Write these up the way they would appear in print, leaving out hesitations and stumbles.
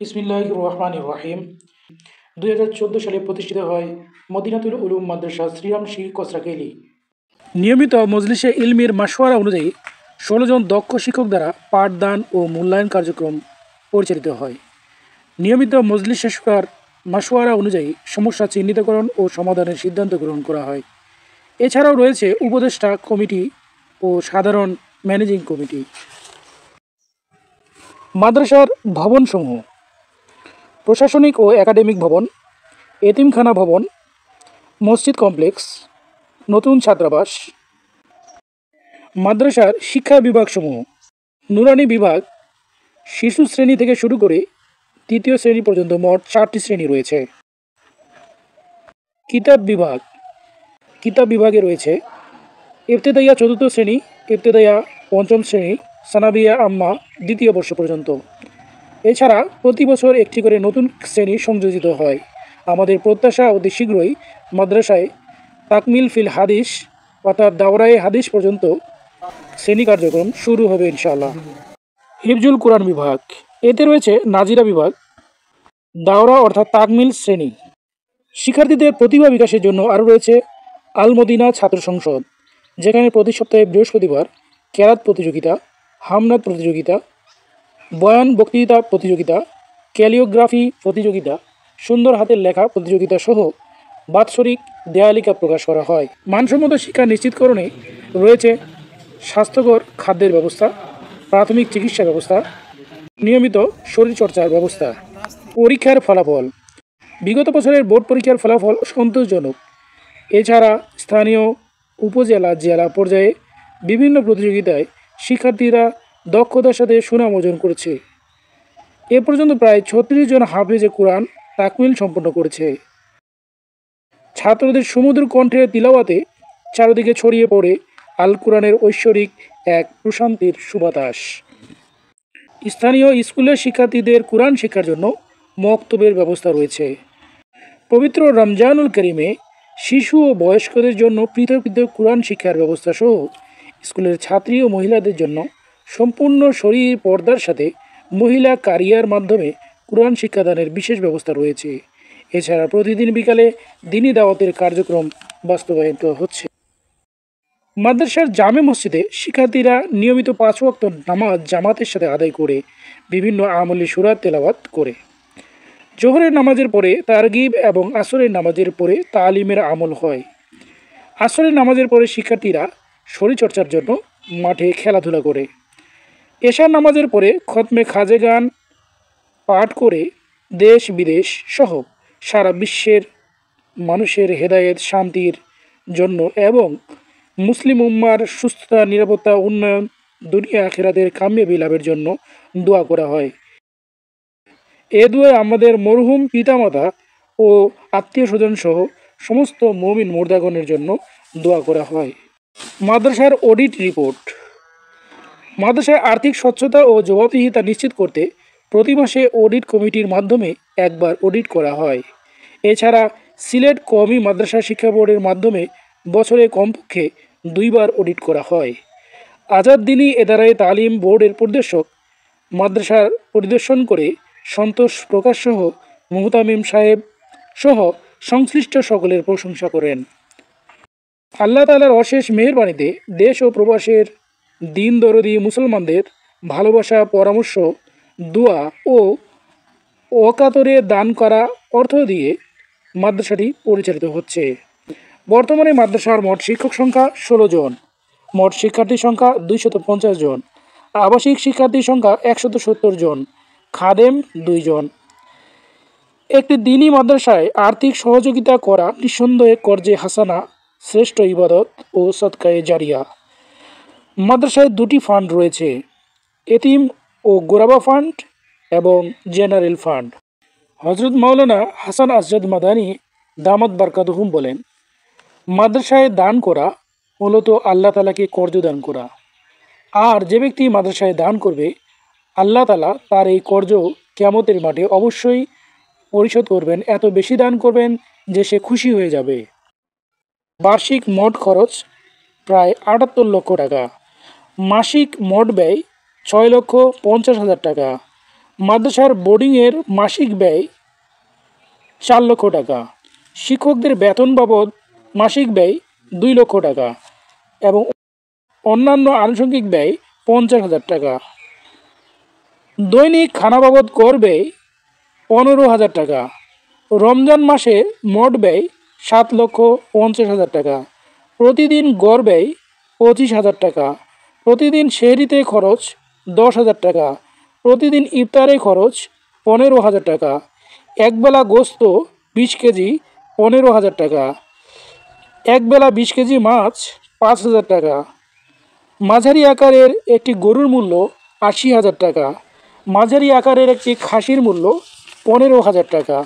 বিসমিল্লাহির রহমানির রহিম। 2014 সালে প্রতিষ্ঠিত হয় মদিনাতুল উলুম মাদ্রাসা শ্রীরাম শীর কসরাকেলি। নিয়মিত মজলিসে ইলমির মাশওয়ারা অনুযায়ী 16 জন দক্ষ শিক্ষক দ্বারা পাঠদান ও মূল্যায়ন কার্যক্রম পরিচালিত হয়। নিয়মিত মজলিস শেষ করার মাশওয়ারা অনুযায়ী সমস্যা চিহ্নিতকরণ ও সমাধানের সিদ্ধান্ত গ্রহণ করা হয়। এছাড়াও রয়েছে উপদেষ্টা কমিটি ও সাধারণ ম্যানেজিং কমিটি। মাদ্রাসার ভবনসমূহ: প্রশাসনিক ও একাডেমিক ভবন, এতিমখানা ভবন, মসজিদ কমপ্লেক্স, নতুন ছাত্রাবাস। মাদ্রাসার শিক্ষা বিভাগসমূহ: নুরানি বিভাগ, শিশু শ্রেণী থেকে শুরু করে তৃতীয় শ্রেণী পর্যন্ত মোট 4টি শ্রেণী রয়েছে। কিতাব বিভাগে রয়েছে ইবতেদাইয়া 4র্থ শ্রেণী, ইবতেদাইয়া 5ম শ্রেণী, সানাবিয়া আম্মা 2য় বর্ষ পর্যন্ত। এছাড়া প্রতি বছর একটি করে নতুন শ্রেণী সংযোজিত হয়। আমাদের প্রত্যাশা অতি শীঘ্রই মাদ্রাসায় তাকমিল ফিল হাদিস অর্থাৎ দাওরায়ে হাদিস পর্যন্ত শ্রেণী কার্যক্রম শুরু হবে ইনশাআল্লাহ। হিফজুল কোরআন বিভাগ, এতে রয়েছে নাজিরা বিভাগ, দাওরা অর্থাৎ তাকমিল শ্রেণী। শিক্ষার্থীদের প্রতিভা বিকাশের জন্য আরও রয়েছে আল মদিনা ছাত্র সংসদ, যেখানে প্রতি সপ্তাহে বৃহস্পতিবার কেরাত প্রতিযোগিতা, হামনাত প্রতিযোগিতা, বয়ান বক্তৃতা প্রতিযোগিতা, ক্যালিওগ্রাফি প্রতিযোগিতা, সুন্দর হাতের লেখা প্রতিযোগিতা সহ বাৎসরিক দেয়ালিকা প্রকাশ করা হয়। মানসম্মত শিক্ষা নিশ্চিতকরণে রয়েছে স্বাস্থ্যকর খাদ্যের ব্যবস্থা, প্রাথমিক চিকিৎসা ব্যবস্থা, নিয়মিত শরীরচর্চার ব্যবস্থা। পরীক্ষার ফলাফল: বিগত বছরের বোর্ড পরীক্ষার ফলাফল সন্তোষজনক। এছাড়া স্থানীয়, উপজেলা, জেলা পর্যায়ে বিভিন্ন প্রতিযোগিতায় শিক্ষার্থীরা দক্ষতার সাথে সুনাম অর্জন করেছে। এ পর্যন্ত প্রায় 36 জন হাফেজে কোরআন তাকমিল সম্পন্ন করেছে। ছাত্রদের সুমধুর কণ্ঠের তিলাওয়াতে চারদিকে ছড়িয়ে পড়ে আল কোরআনের ঐশ্বরিক এক প্রশান্তির সুবাতাস। স্থানীয় স্কুলের শিক্ষার্থীদের কোরআন শিক্ষার জন্য মক্তবের ব্যবস্থা রয়েছে। পবিত্র রমজানুল করিমে শিশু ও বয়স্কদের জন্য পৃথক পৃথক কোরআন শিক্ষার ব্যবস্থা সহ স্কুলের ছাত্রী ও মহিলাদের জন্য সম্পূর্ণ শরীর পর্দার সাথে মহিলা কারিয়ার মাধ্যমে কোরআন শিক্ষাদানের বিশেষ ব্যবস্থা রয়েছে। এছাড়া প্রতিদিন বিকালে দ্বীনি দাওয়াতের কার্যক্রম বাস্তবায়িত হচ্ছে। মাদ্রাসার জামে মসজিদে শিক্ষার্থীরা নিয়মিত 5 ওয়াক্ত নামাজ জামাতের সাথে আদায় করে বিভিন্ন আমলি সূরা তেলাওয়াত করে। জোহরের নামাজের পরে তারগিব এবং আসরের নামাজের পরে তালিমের আমল হয়। আসরের নামাজের পরে শিক্ষার্থীরা শরীরচর্চার জন্য মাঠে খেলাধুলা করে। এশার নামাজের পরে খতমে খাজেগান পাঠ করে দেশ বিদেশ সহ সারা বিশ্বের মানুষের হেদায়েত শান্তির জন্য এবং মুসলিম উম্মার সুস্থতা, নিরাপত্তা, উন্নয়ন, দুনিয়া আখিরাতের কামিয়াবি লাভের জন্য দোয়া করা হয়। এ দোয়ায় আমাদের মরহুম পিতামাতা ও আত্মীয় স্বজন সহ সমস্ত মুমিন মুর্দাগণের জন্য দোয়া করা হয়। মাদ্রাসার অডিট রিপোর্ট: মাদ্রাসার আর্থিক স্বচ্ছতা ও জবাবদিহিতা নিশ্চিত করতে প্রতি মাসে অডিট কমিটির মাধ্যমে একবার অডিট করা হয়। এছাড়া সিলেট কওমি মাদ্রাসা শিক্ষা বোর্ডের মাধ্যমে বছরে কমপক্ষে 2 বার অডিট করা হয়। আজাদ দ্বীনি এদারায়ে তালিম বোর্ডের পরিদর্শক মাদ্রাসার পরিদর্শন করে সন্তোষ প্রকাশ সহ মুহতামিম সাহেব সহ সংশ্লিষ্ট সকলের প্রশংসা করেন। আল্লাহ তাআলার অশেষ মেহেরবানিতে দেশ ও প্রবাসের দিন দরদি মুসলমানদের ভালোবাসা, পরামর্শ, দোয়া ও অকাতরে দান করা অর্থ দিয়ে মাদ্রাসাটি পরিচালিত হচ্ছে। বর্তমানে মাদ্রাসার মোট শিক্ষক সংখ্যা 16 জন, মোট শিক্ষার্থীর সংখ্যা 250 জন, আবাসিক শিক্ষার্থীর সংখ্যা 170 জন, খাদেম 2 জন। একটি দ্বীনি মাদ্রাসায় আর্থিক সহযোগিতা করা নিঃসন্দেহে কর্জে হাসানা, শ্রেষ্ঠ ইবাদত ও সদকায়ে জারিয়া। মাদ্রাসায় 2টি ফান্ড রয়েছে, এতিম ও গোরাবা ফান্ড এবং জেনারেল ফান্ড। হজরত মাওলানা হাসান আসজাদ মাদানী দামাত বারকাতুহুম বলেন, মাদ্রাসায় দান করা মূলত আল্লাহ তাআলাকে কর্জ দান করা। আর যে ব্যক্তি মাদ্রাসায় দান করবে, আল্লাহ তাআলা তার এই কর্জ কিয়ামতের মাঠে অবশ্যই পরিশোধ করবেন। এত বেশি দান করবেন যে সে খুশি হয়ে যাবে। বার্ষিক মোট খরচ প্রায় 78 লক্ষ টাকা। মাসিক মোট ব্যয় 6,50,000 টাকা। মাদ্রাসার বোর্ডিংয়ের মাসিক ব্যয় 4 লক্ষ টাকা। শিক্ষকদের বেতন বাবদ মাসিক ব্যয় 2 লক্ষ টাকা এবং অন্যান্য আনুষঙ্গিক ব্যয় 50,000 টাকা। দৈনিক খানা বাবদ গড় ব্যয় 15,000 টাকা। রমজান মাসে মোট ব্যয় 7,50,000 টাকা। প্রতিদিন গড় ব্যয় 25,000 টাকা। প্রতিদিন সেহরিতে খরচ 10,000 টাকা। প্রতিদিন ইফতারে খরচ 15,000 টাকা। একবেলা গোস্ত 20 কেজি 15,000 টাকা। একবেলা 20 কেজি মাছ 5,000 টাকা। মাঝারি আকারের একটি গরুর মূল্য 80,000 টাকা। মাঝারি আকারের একটি খাসির মূল্য 15,000 টাকা।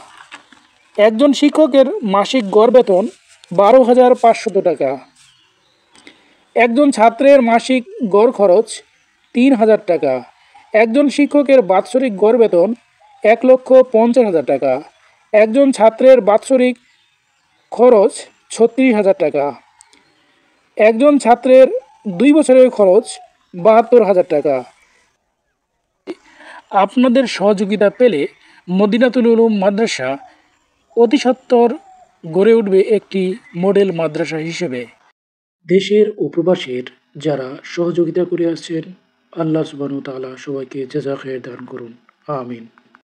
একজন শিক্ষকের মাসিক গড় বেতন 12,500 টাকা। একজন ছাত্রের মাসিক গড় খরচ 3,000 টাকা। একজন শিক্ষকের বাৎসরিক গড় বেতন 1,50,000 টাকা। একজন ছাত্রের বাৎসরিক খরচ 36,000 টাকা। একজন ছাত্রের 2 বছরের খরচ 72,000 টাকা। আপনাদের সহযোগিতা পেলে মদিনাতুল উলুম মাদ্রাসা অতি সত্বর গড়ে উঠবে একটি মডেল মাদ্রাসা হিসেবে। দেশের ও প্রবাসের যারা সহযোগিতা করে আসছেন, আল্লাহ সুবহানাহু ওয়া তাআলা সবাইকে জাযা খায়ের দান করুন, আমিন।